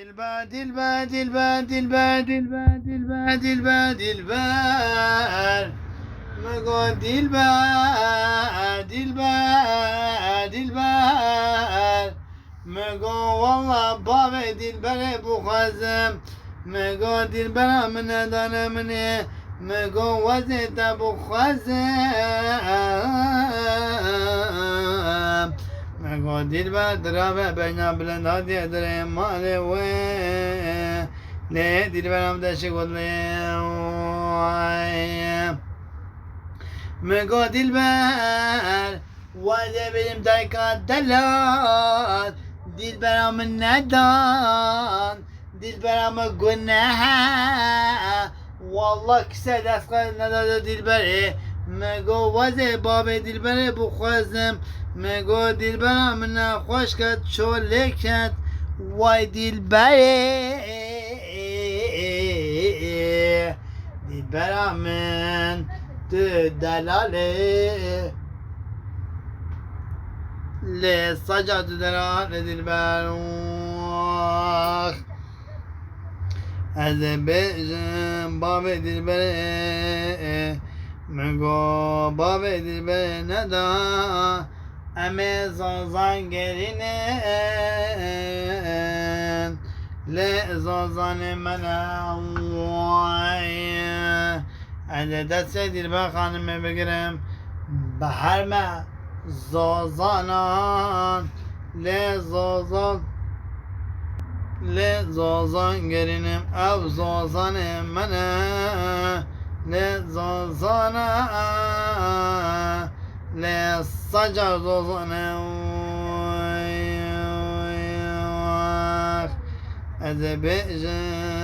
dilber dilber dilber dilber dilber dilber dilber dilber Mego dilber dilber dilber Mego valla bave dilbere bu kazım Mego dilber amine danemine Mego vazete bu kazım Mego dilber drabe beyna bilenda diye dire male ve ne dilber amde şigodle Mego dilber Vade benim dayka delat Dilberamın nedan Dilberamın günah Wallah kise deskal nedada dilberi Mego vade babe dilberi bu khazım Mego dilberamın hoş kat çoleket Vay dilberi Dilberamın delale Le saccad delale dilber Azebejim babe dilber Mego babe dilber neda Eme zazan gerine Le zazan mena Eğer detse dilber hanıme begirim Baharma zazanan Le zazan gerinim Ev zazanım mene Le zazana Le sacar zazanım Ezebejim